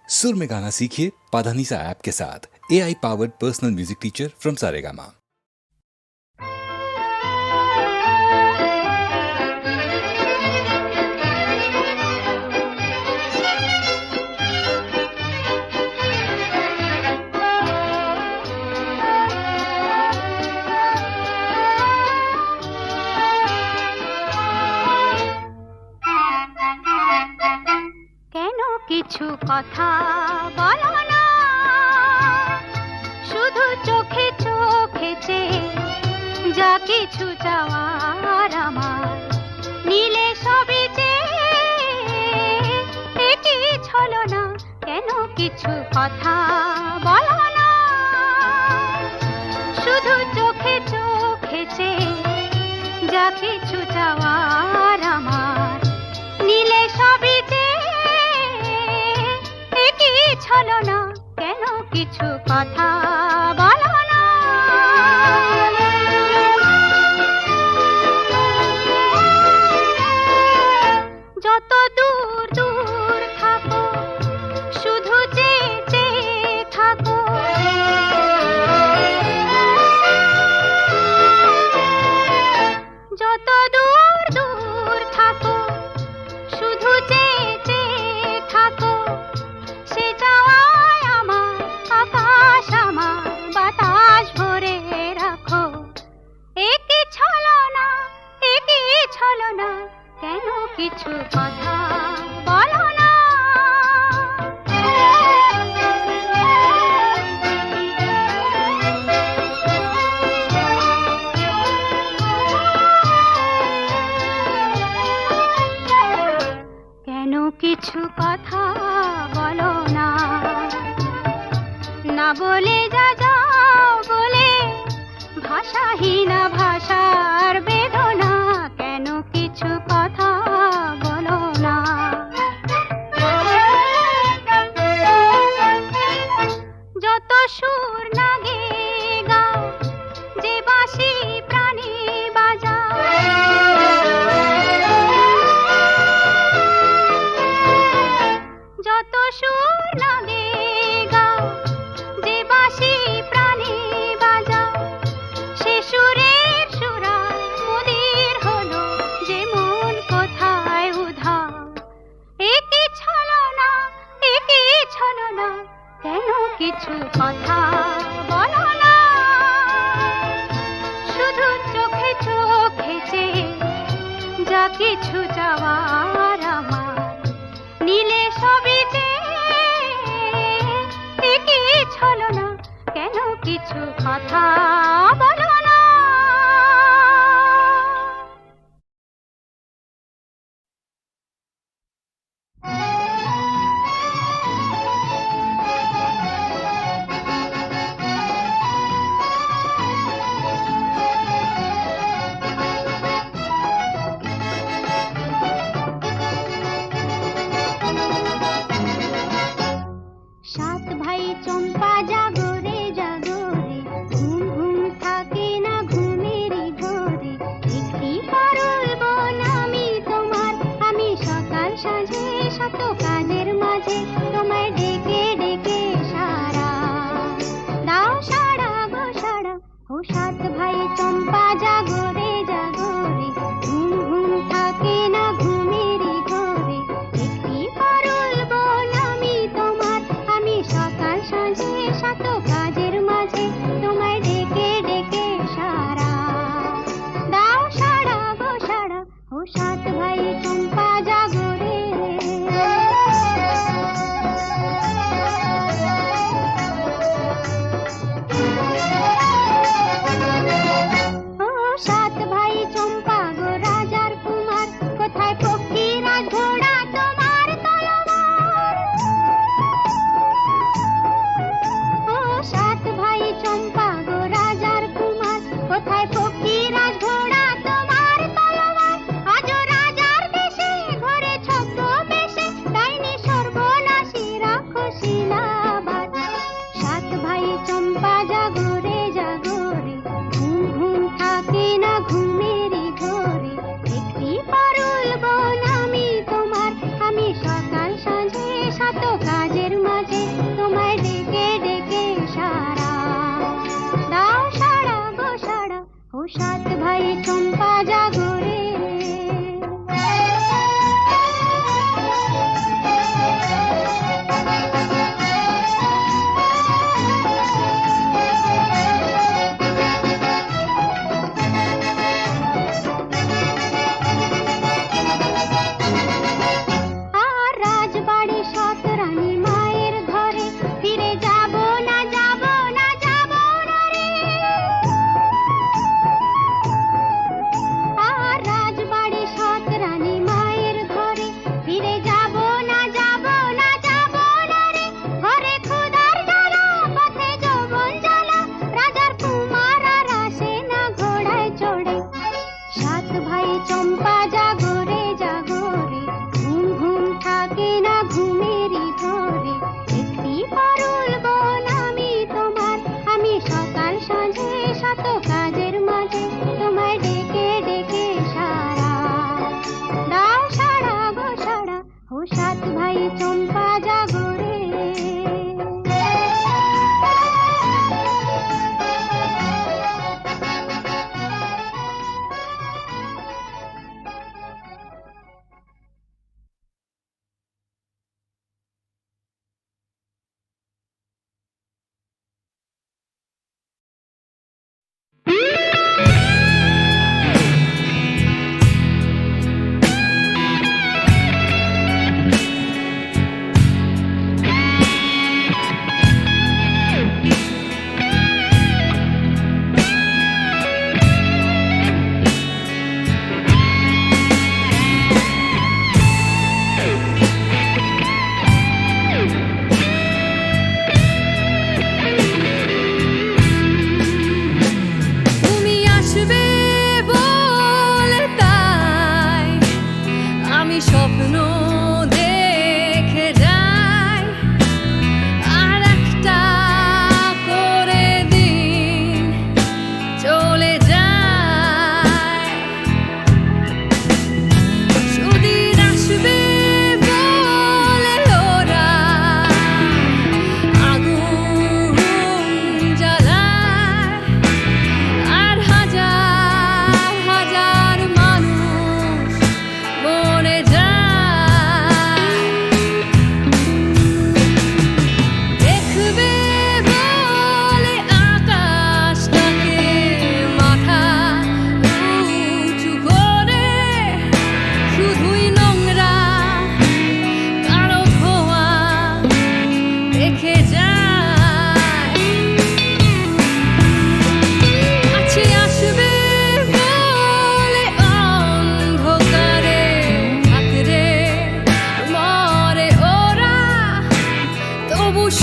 सुर में गाना सीखिए पाधानीसा ऐप के साथ। AI powered personal music teacher from Saregama. কিছু কথা বলো না, শুধু চোখে চোখে চেয়ে যা কিছু চাওয়ার আমার নীলে সবই চেয়ে কি ছলো না, কেন কিছু কথা বলো না, শুধু চোখে চোখে চেয়ে যা কিছু চাওয়ার আমার নীলে সবই ছলো না, কেন কিছু কথা বলো না। যত দূর দূর থাকো শুধু চেয়ে চেয়ে থাকো, যত দূর দূর থাকো শুধু চেয়ে চেয়ে থাকো, সে চাওয়ায় আমার আকাশ আমার বাতাস ভরে রাখো। একই ছলো না, একই ছলো না, কেন কিছু কথা বলো না। কেন কিছু কথা বলো না, না বলে যা যাও বলে ভাষাহীনা ভাষার বেদনা, কেন কিছু কথা বলো না। যত সুর লাগে গাও যে বাঁশি প্রাণী বাজাও, যত সুর লাগে গাও যে বাঁশি প্রাণী বাজাও, সে সুরের সুরায় মুদির হলো যে মন কোথায় উধাও। একই ছলো না, একই ছলো না, কেন কিছু কথা বলো না, শুধু চোখে চোখে চেয়ে যা কিছু চাওয়ার আমার নীলে সবই চেয়ে কি ছলো না, কেন কিছু কথা বলো না। সাত ভাই চম্পা জাগো রে জাগো রে, ঘুম ঘুম থাকে না ঘুমেরই ঘরে, একটি পারুল বোন আমি তোমার, আমি সকাল সাঁঝে শত কাজের মাঝে তোমায় ডেকে ডেকে সারা দাও, সারা গো সারা। ও সাত ভাই চম্পা জাগো রে জাগো রে, ঘুম ঘুম থাকে না ঘুমেরই ঘরে, একটি পারুল বোন আমি তোমার, আমি সকাল সাঁঝে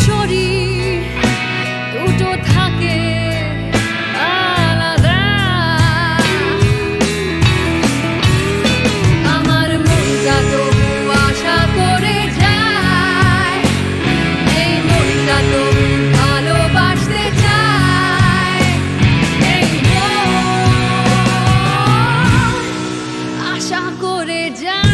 শরীর দুটো থাকে আলাদা। আমার মনটা তবু আশা করে যায়, এই মনটা তবু ভালোবাসতে চায়, এই মন আশা করে যায়।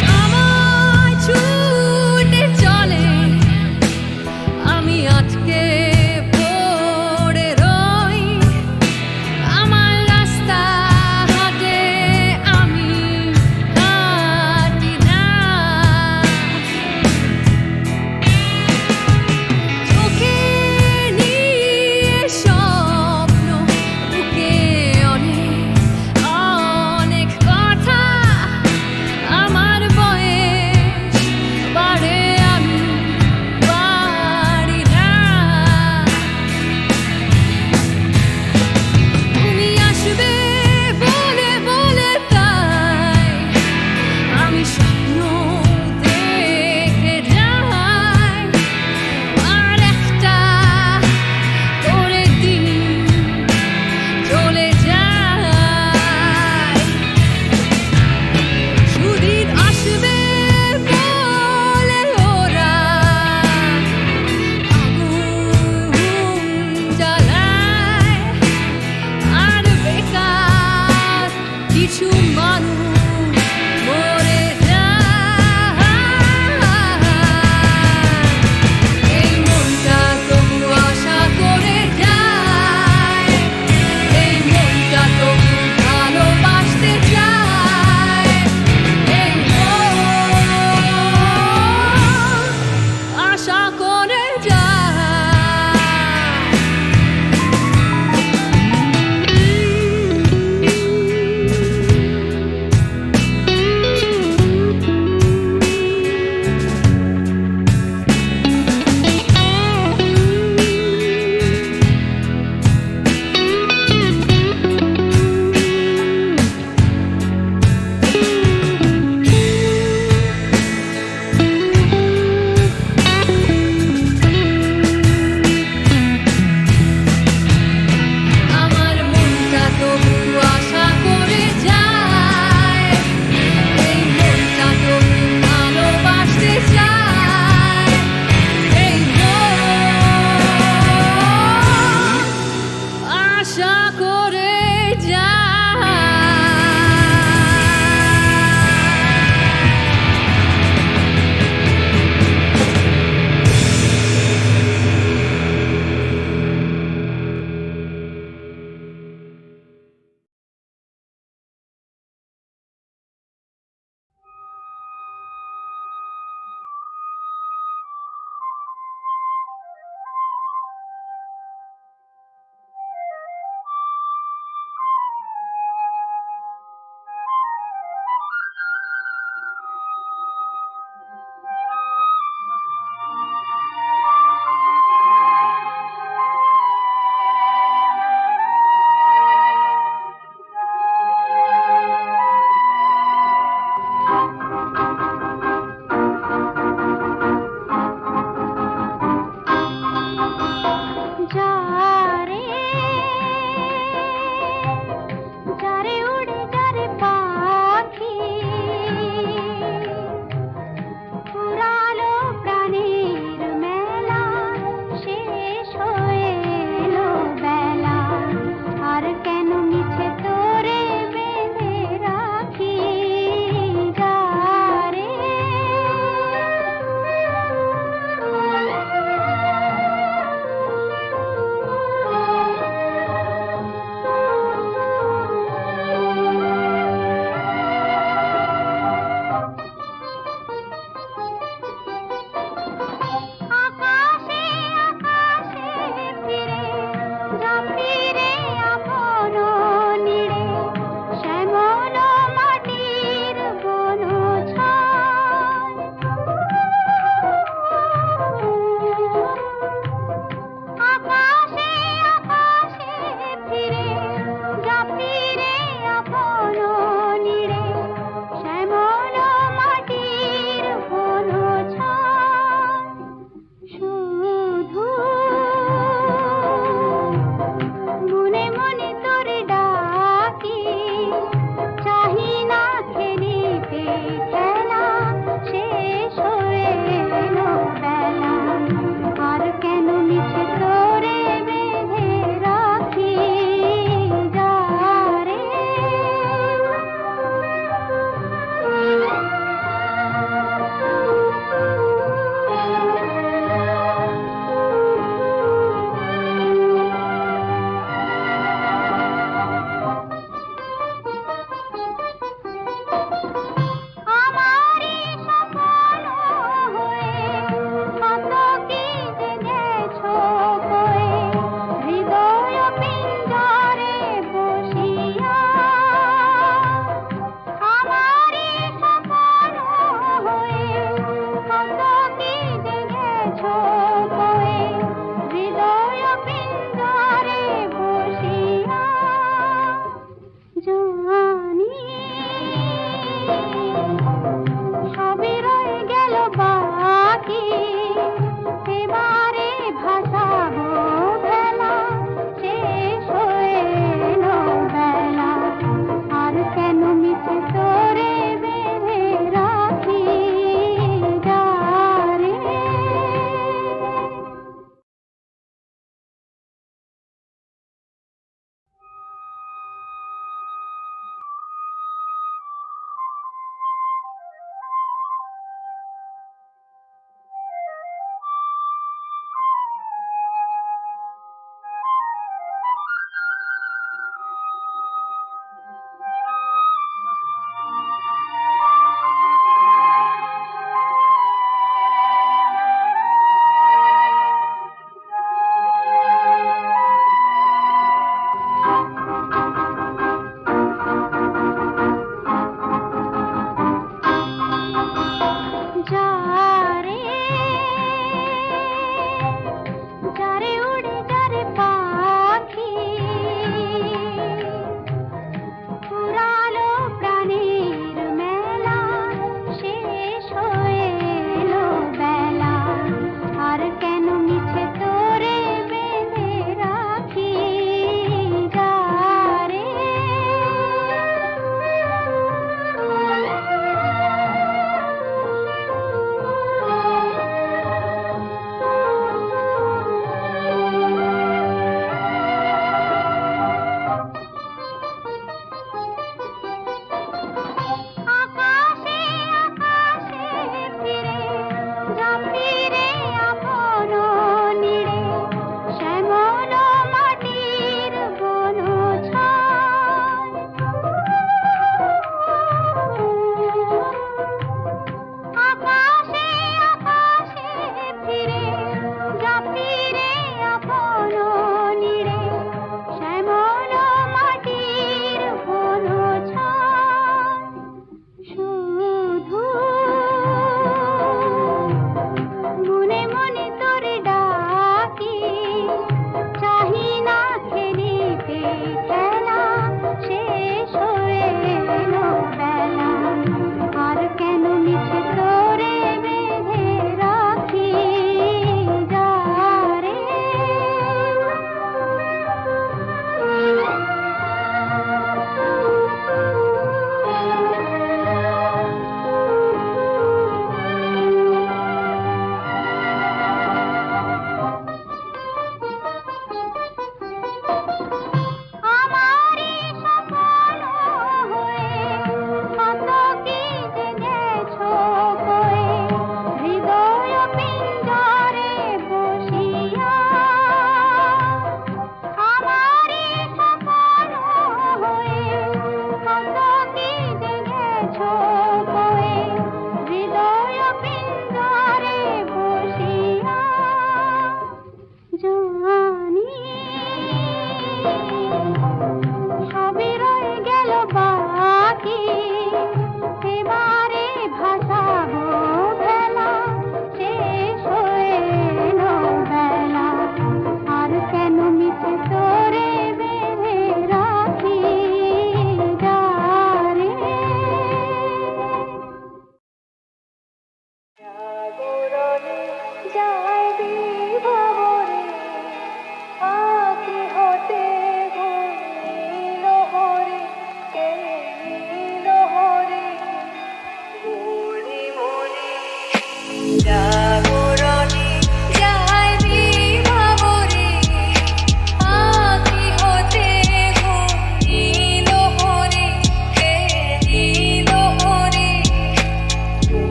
সময় ছুটে চলে, আমি আটকে পড়ে রই। আমার রাস্তা হাটে আমি হাঁটি না, চোখে নিয়ে স্বপ্ন, বুকে অনেক অনেক কথা। আমার বয়স বাড়ে, আমি বাড়ি না। তুমি আসবে বলে বলে তাই আমি স্বপ্ন দেখে যাই, আর একটা করে দিন চলে যায়। সুদিন আসবে বলে ওরা আগুন জ্বালায়, আর বেকার কিছু মানুষ মরে যায়। এই মনটা তবু আশা করে যায়, এই মনটা তবু ভালোবাসতে চায়, এই মন আশা করে যায়।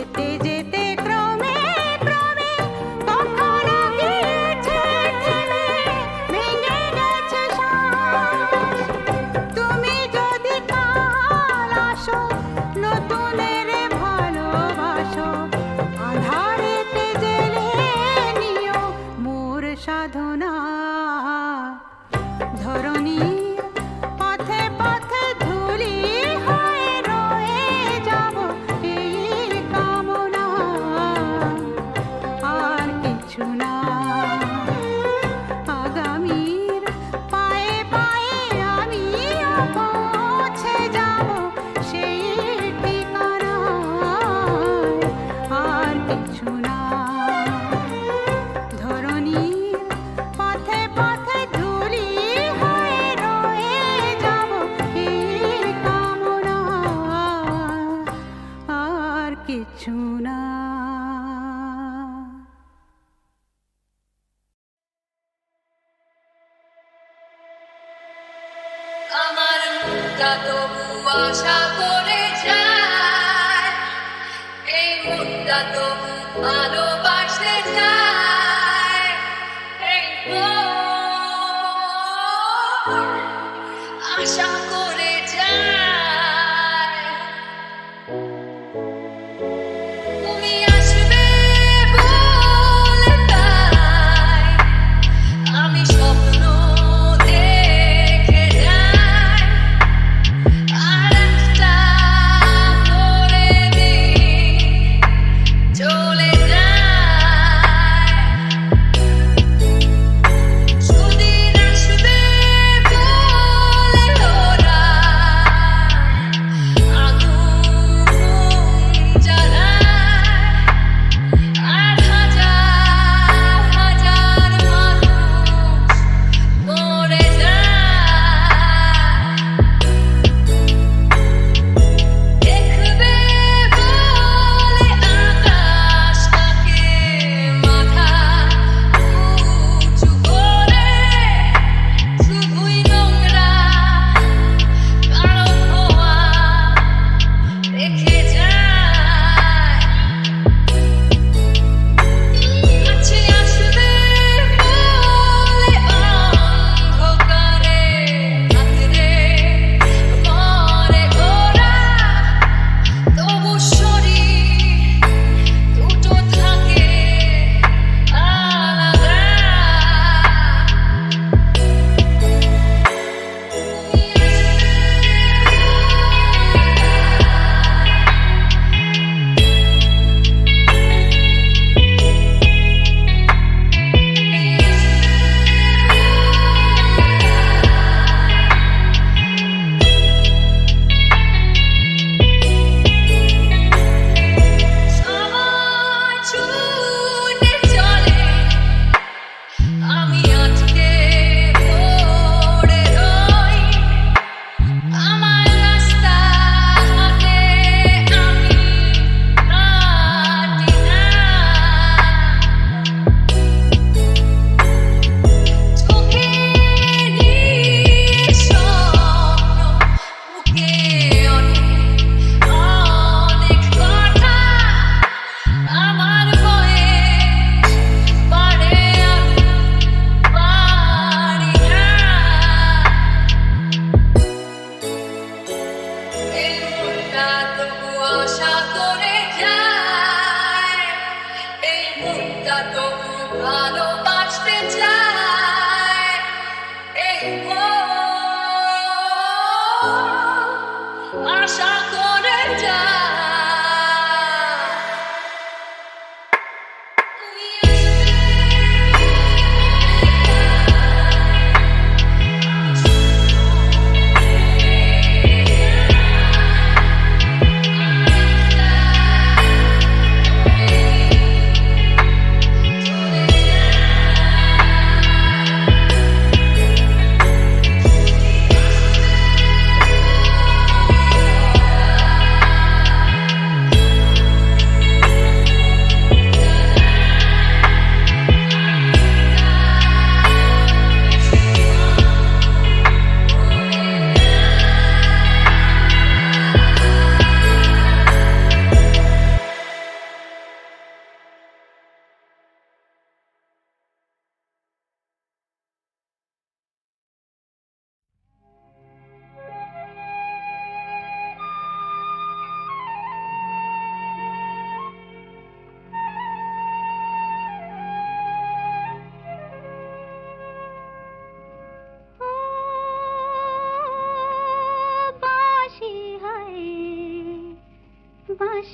যেতে যেতে ক্রমে ক্রমে কখনো গিয়েছে থেমে ভেঙে গেছে শ্বাস। তুমি যদি কাল আসো নতুনের ভালোবাসো আধারেতে জেলে নিও মোর সাধনা। ধরণীর পথে পথে ধুলি হয়ে রয়ে যাব এই কামনা, আর কিছু না। আগামীর পায়ে পায়ে আমিও পৌঁছে যাব সেই ঠিকানায়, আর কিছু না। ধরণীর পথে পথে ধুলি হয়ে রয়ে যাব এই কামনা, আর কিছু না। আমার মনটা তবু আশা করে যায়, এই মনটা তবু ভালোবাসতে চায়, এই মন আশা করে যায়। তুমি আসবে বলে তাই আমি স্বপ্ন দেখে যাই, আর একটা করে দিন চলে যায়। সুদিন আসবে বলে ওরা আগুন জ্বালায়, আর হাজার হাজার মানুষ মরে যায়। দেখবে বলে আকাশটাকে মাথা উঁচু করে, শুধুই নোংরা কালো ধোঁয়া রেখে যায়। কাছে আসবে বলে অন্ধকারে হাতরে মরে ওরা, তবু শরীর দুটো থাকে আলাদা। সময় ছুটে চলে, আমি আজকে পড়ে রই। আমার রাস্তা হাতে আমি হাঁটি না, চোখে নিয়ে স্বপ্ন, বুকে অনেক অনেক কথা। আমার বয়স বাড়ে আমি পারি না, এই মনটা তবু আশা করে যায়, এই মনটা তবু ভালোবাসতে চায়, এই মন আশা করে যায়। তুমি আসবে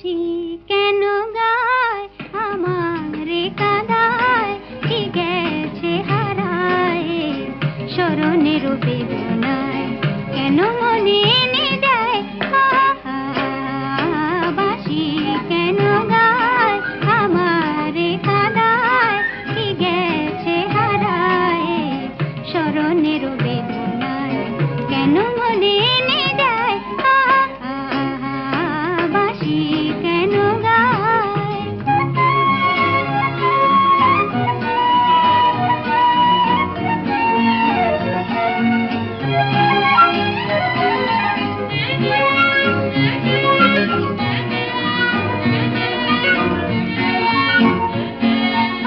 বাঁশি কেন গায় আমারে কাঁদায় কি গেছে হারায় স্মরণের বেদনায় কেন মনে এনে দেয় বাঁশি কেন গায় আমারে কাঁদায় কি গেছে হারায় স্মরণের বেদনায় কেন মনে এনে দেয় বাঁশি কেন গায়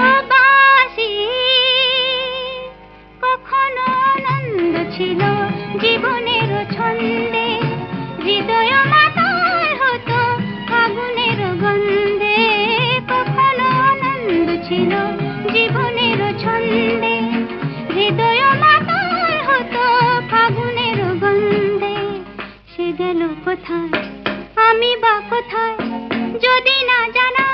ও বাঁশি কখনো আনন্দ ছিল জীবনের ছন্দে হৃদয় মাতাল হতো ফাগুনের গন্ধে কখনো আনন্দ ছিল জীবনের ছন্দে হৃদয় মাতাল হতো ফাগুনের গন্ধে সে গেল কোথায় আমি বা কোথায় যদি না জানা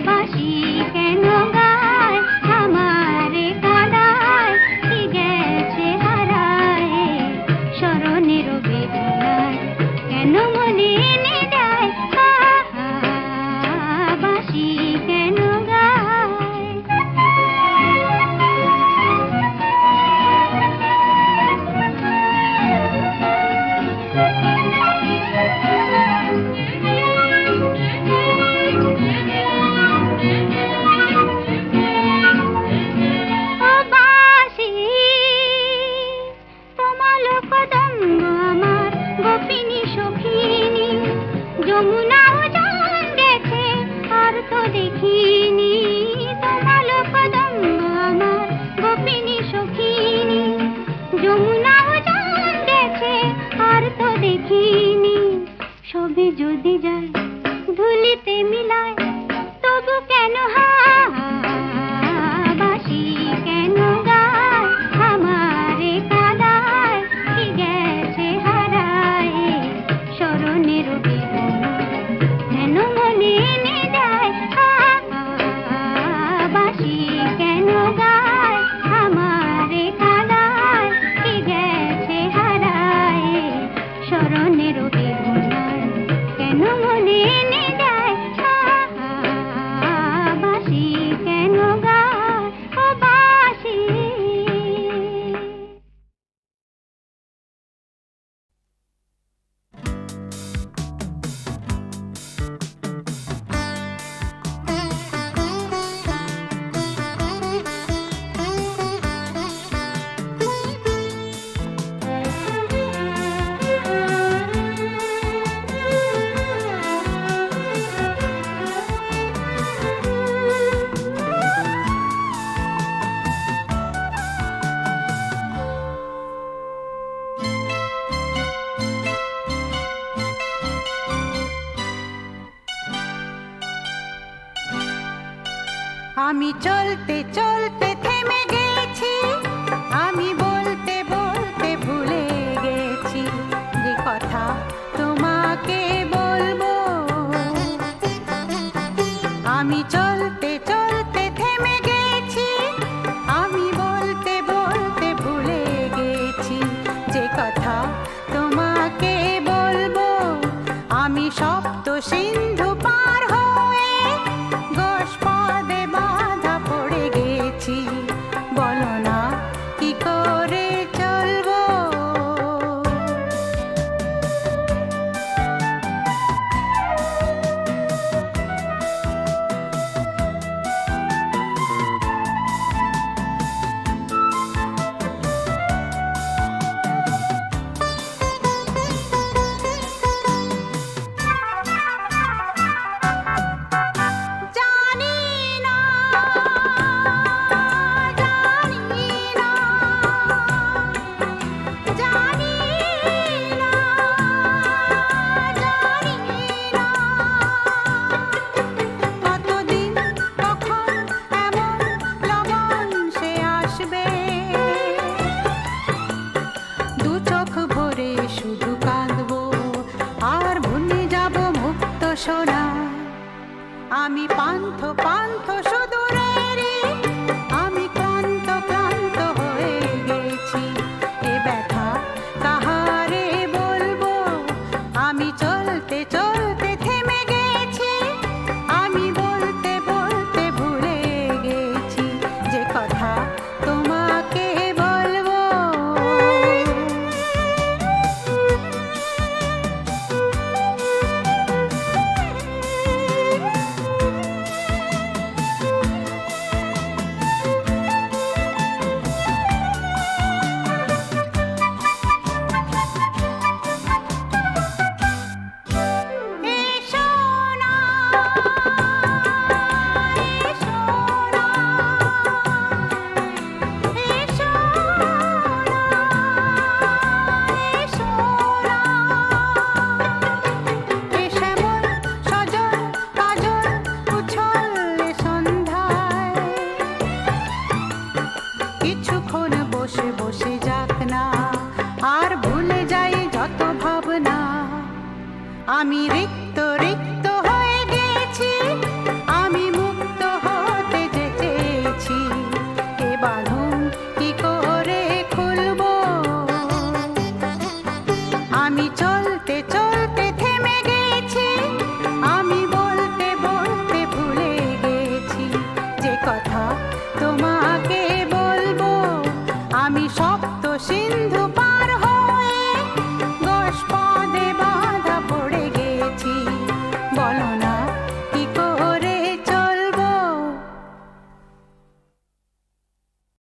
বাঁশি কেন গায় আমারে কাঁদায় কি গেছে হারায় স্মরণের বেদনায় কেন মনে এনে দেয় বাঁশি কেন গায় ও বাঁশি তোমার কদম্ব আমার গোপিনী সখিনী যমুনাও জান গেছে আর তো দেখিনি তোমার কদম্ব আমার গোপিনী সখিনী যমুনাও জান গেছে আর তো দেখিনি সবে যদি যায় ধুলিতে মিলায় তবু কেন বাঁশি কেন গায় আমারে কাঁদায় কি গেছে হারায় স্মরণের বেদনায় কেন মনে এনে দেয় বাঁশি কেন গায় আমারে কাঁদায় কি গেছে হারায় স্মরণের বেদনায় কেন মনে এনে দেয় বাঁশি কেন গায় ও বাঁশি আমি চলতে চলতে থেমে গেছি আমি বলতে বলতে ভুলে গেছি যে কথা তোমাকে বলবো আমি চলতে চলতে থেমে গেছি আমি বলতে বলতে ভুলে গেছি যে কথা তোমাকে বলবো আমি সপ্ত সিন্ধু পার হয়ে গোষ্পদে বাধা পড়ে গেছি বলো না কি করে চলবো বাসনা। আমি পান্থ পান্থ সুদূরেরই, আমি ক্লান্ত ক্লান্ত হয়ে গেছি। এ ব্যথা কাহারে বলবো, আমি চলতে চলতে থেমে গেছি। আমি বলতে বলতে ভুলে গেছি যে কথা তোমাকে বলবো। এসো না, এসো না, এসো না, এসো না। এ শ্যামল সজল কাজল উছল সন্ধ্যায়, কিছুক্ষণ বসে বসে যাক না, আর ভুলে যাই যত ভাবনা। আমি রিক্ত রিক্ত হয়ে গেছি, আমি মুক্ত হতে যে চেয়েছি। এ বাঁধন কি করে খুলবো, আমি চলতে চলতে থেমে গেছি। আমি বলতে বলতে ভুলে গেছি যে কথা তোমাকে বলবো। আমি সপ্ত সিন্ধু